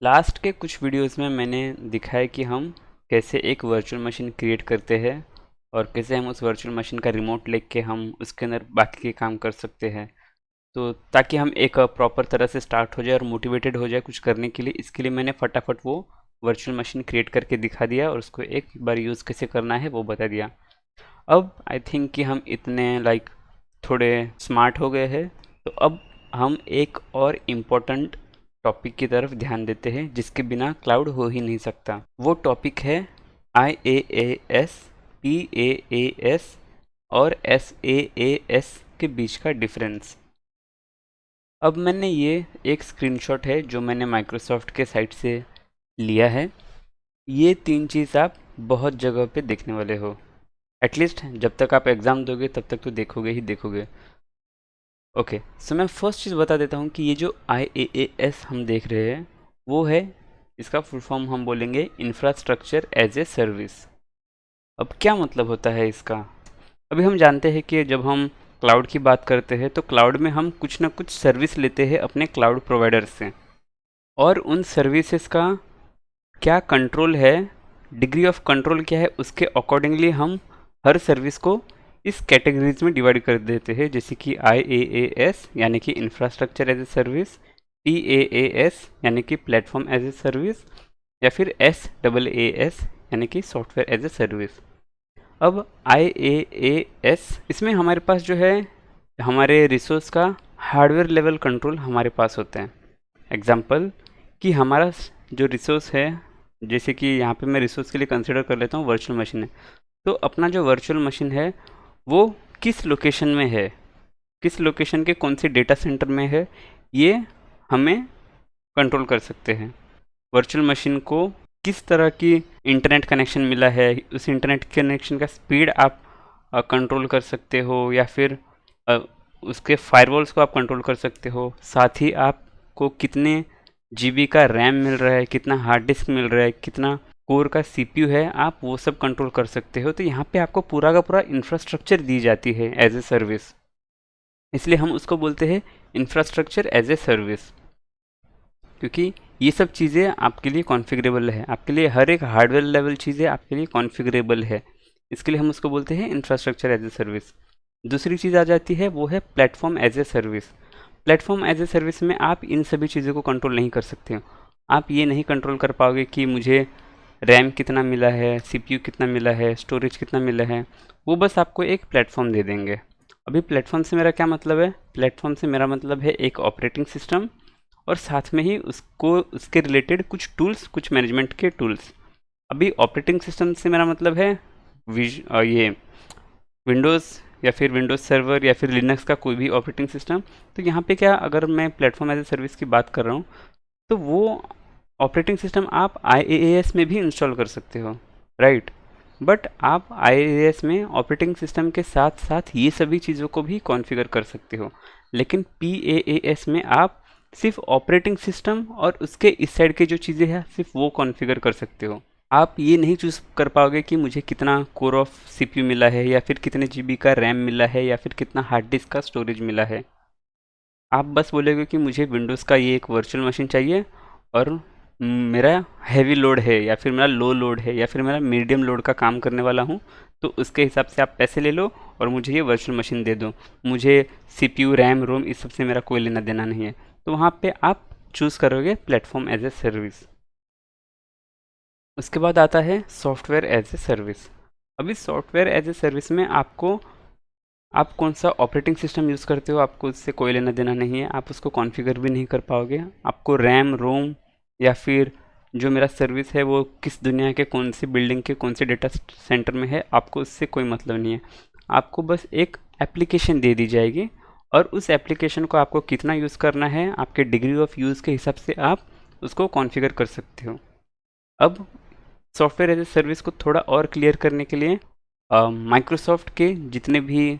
Last के कुछ videos में मैंने दिखाया कि हम कैसे एक वर्चुअल मशीन क्रिएट करते हैं और कैसे हम उस वर्चुअल मशीन का रिमोट लेके हम उसके अंदर बाकी के काम कर सकते हैं। तो ताकि हम एक प्रॉपर तरह से स्टार्ट हो जाए और मोटिवेटेड हो जाए कुछ करने के लिए, इसके लिए मैंने फटाफट वो वर्चुअल मशीन क्रिएट करके दिखा दिया और उसको एक बार यूज़ कैसे करना है वो बता दिया। अब आई थिंक कि हम इतने थोड़े स्मार्ट हो गए हैं, तो अब हम एक और इम्पोर्टेंट टॉपिक की तरफ ध्यान देते हैं जिसके बिना क्लाउड हो ही नहीं सकता। वो टॉपिक है IaaS, PaaS और SaaS के बीच का डिफरेंस। अब मैंने ये एक स्क्रीनशॉट है जो मैंने माइक्रोसॉफ्ट के साइट से लिया है। ये तीन चीज़ आप बहुत जगह पे देखने वाले हो। एटलीस्ट जब तक आप एग्ज़ाम दोगे तब तक तो देखोगे ही देखोगे। ओके, सो मैं फर्स्ट चीज़ बता देता हूँ कि ये जो IaaS हम देख रहे हैं वो है, इसका फुल फॉर्म हम बोलेंगे इंफ्रास्ट्रक्चर एज ए सर्विस। अब क्या मतलब होता है इसका? अभी हम जानते हैं कि जब हम क्लाउड की बात करते हैं तो क्लाउड में हम कुछ ना कुछ सर्विस लेते हैं अपने क्लाउड प्रोवाइडर से, और उन सर्विसेज का क्या कंट्रोल है, डिग्री ऑफ कंट्रोल क्या है, उसके अकॉर्डिंगली हम हर सर्विस को इस कैटेगरीज में डिवाइड कर देते हैं। जैसे कि IaaS यानी कि infrastructure as a service, PaaS यानी कि प्लेटफॉर्म एज ए सर्विस, या फिर SaaS यानी कि सॉफ्टवेयर एज ए सर्विस। अब IaaS इसमें हमारे पास जो है हमारे रिसोर्स का हार्डवेयर लेवल कंट्रोल हमारे पास होता है। एग्जांपल कि हमारा जो रिसोर्स है, जैसे कि यहाँ पे मैं रिसोर्स के लिए कंसिडर कर लेता हूँ वर्चुअल मशीन है, तो अपना जो वर्चुअल मशीन है वो किस लोकेशन में है, किस लोकेशन के कौन से डेटा सेंटर में है, ये हमें कंट्रोल कर सकते हैं। वर्चुअल मशीन को किस तरह की इंटरनेट कनेक्शन मिला है, उस इंटरनेट कनेक्शन का स्पीड आप कंट्रोल कर सकते हो, या फिर उसके फायरवॉल्स को आप कंट्रोल कर सकते हो। साथ ही आपको कितने GB का रैम मिल रहा है, कितना हार्ड डिस्क मिल रहा है, कितना कोर का CPU है, आप वो सब कंट्रोल कर सकते हो। तो यहाँ पे आपको पूरा का पूरा इंफ्रास्ट्रक्चर दी जाती है एज ए सर्विस, इसलिए हम उसको बोलते हैं इंफ्रास्ट्रक्चर एज ए सर्विस। क्योंकि ये सब चीज़ें आपके लिए कॉन्फ़िगरेबल है, आपके लिए हर एक हार्डवेयर लेवल चीज़ें आपके लिए कॉन्फ़िगरेबल है, इसके लिए हम उसको बोलते हैं इंफ्रास्ट्रक्चर एज ए सर्विस। दूसरी चीज़ आ जाती है वो है platform as a service. Platform as a service में आप इन सभी चीज़ों को कंट्रोल नहीं कर सकते हो। आप ये नहीं कंट्रोल कर पाओगे कि मुझे रैम कितना मिला है, CPU कितना मिला है, स्टोरेज कितना मिला है। वो बस आपको एक प्लेटफॉर्म दे देंगे। अभी प्लेटफॉर्म से मेरा क्या मतलब है? प्लेटफॉर्म से मेरा मतलब है एक ऑपरेटिंग सिस्टम और साथ में ही उसको उसके रिलेटेड कुछ टूल्स, कुछ मैनेजमेंट के टूल्स। अभी ऑपरेटिंग सिस्टम से मेरा मतलब है ये विंडोज़ या फिर विंडोज़ सर्वर या फिर लिनक्स का कोई भी ऑपरेटिंग सिस्टम। तो यहाँ पे क्या, अगर मैं प्लेटफॉर्म एज ए सर्विस की बात कर रहा हूँ तो वो ऑपरेटिंग सिस्टम आप IaaS में भी इंस्टॉल कर सकते हो, राइट। बट आप IaaS में ऑपरेटिंग सिस्टम के साथ साथ ये सभी चीज़ों को भी कॉन्फ़िगर कर सकते हो। लेकिन PaaS में आप सिर्फ ऑपरेटिंग सिस्टम और उसके इस साइड के जो चीज़ें हैं सिर्फ वो कॉन्फ़िगर कर सकते हो। आप ये नहीं चूज़ कर पाओगे कि मुझे कितना कोर ऑफ CPU मिला है, या फिर कितने GB का रैम मिला है, या फिर कितना हार्ड डिस्क का स्टोरेज मिला है। आप बस बोलोगे कि मुझे विंडोज़ का ये एक वर्चुअल मशीन चाहिए और मेरा हैवी लोड है, या फिर मेरा लो लोड है, या फिर मेरा मीडियम लोड का काम करने वाला हूँ, तो उसके हिसाब से आप पैसे ले लो और मुझे ये वर्चुअल मशीन दे दो। मुझे CPU, रैम, रोम इस सब से मेरा कोई लेना देना नहीं है। तो वहाँ पे आप चूज़ करोगे प्लेटफॉर्म एज ए सर्विस। उसके बाद आता है सॉफ्टवेयर एज ए सर्विस। अभी सॉफ्टवेयर एज ए सर्विस में आपको, आप कौन सा ऑपरेटिंग सिस्टम यूज़ करते हो आपको उससे कोई लेना देना नहीं है, आप उसको कॉन्फ़िगर भी नहीं कर पाओगे। आपको रैम, रोम या फिर जो मेरा सर्विस है वो किस दुनिया के कौन सी बिल्डिंग के कौन से डेटा सेंटर में है, आपको उससे कोई मतलब नहीं है। आपको बस एक एप्लीकेशन दे दी जाएगी और उस एप्लीकेशन को आपको कितना यूज़ करना है, आपके डिग्री ऑफ यूज़ के हिसाब से आप उसको कॉन्फ़िगर कर सकते हो। अब सॉफ्टवेयर एज ए सर्विस को थोड़ा और क्लियर करने के लिए माइक्रोसॉफ्ट के जितने भी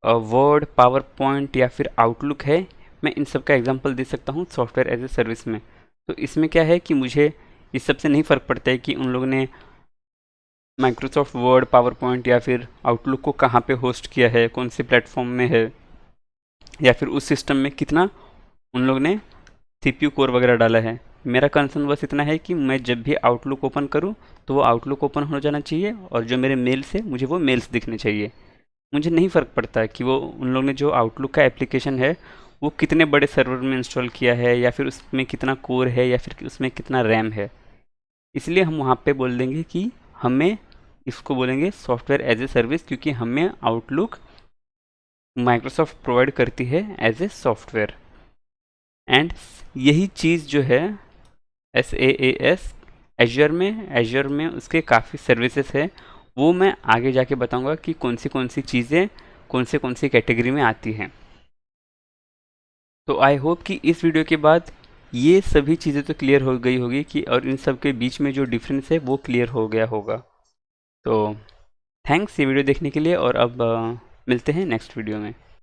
वर्ड, पावर पॉइंट या फिर आउटलुक है, मैं इन सब का एग्जांपल दे सकता हूँ सॉफ्टवेयर एज ए सर्विस में। तो इसमें क्या है कि मुझे इस सब से नहीं फ़र्क पड़ता है कि उन लोगों ने माइक्रोसॉफ्ट वर्ड, पावर पॉइंट या फिर आउटलुक को कहाँ पे होस्ट किया है, कौन से प्लेटफॉर्म में है, या फिर उस सिस्टम में कितना उन लोग ने CPU कोर वगैरह डाला है। मेरा कंसर्न बस इतना है कि मैं जब भी आउटलुक ओपन करूँ तो वो आउटलुक ओपन हो जाना चाहिए, और जो मेरे मेल्स है मुझे वो मेल्स दिखने चाहिए। मुझे नहीं फ़र्क पड़ता कि वो उन लोगों ने जो आउटलुक का एप्लीकेशन है वो कितने बड़े सर्वर में इंस्टॉल किया है, या फिर उसमें कितना कोर है, या फिर उसमें कितना रैम है। इसलिए हम वहाँ पे बोल देंगे कि हमें इसको बोलेंगे सॉफ्टवेयर एज ए सर्विस, क्योंकि हमें आउटलुक माइक्रोसॉफ्ट प्रोवाइड करती है एज ए सॉफ्टवेयर। एंड यही चीज़ जो है SaaS एजर में उसके काफ़ी सर्विसेज है, वो मैं आगे जाके बताऊंगा कि कौन सी चीज़ें कौन सी कैटेगरी में आती हैं। तो आई होप कि इस वीडियो के बाद ये सभी चीज़ें तो क्लियर हो गई होगी कि, और इन सब के बीच में जो डिफरेंस है वो क्लियर हो गया होगा। तो थैंक्स ये वीडियो देखने के लिए, और अब मिलते हैं नेक्स्ट वीडियो में।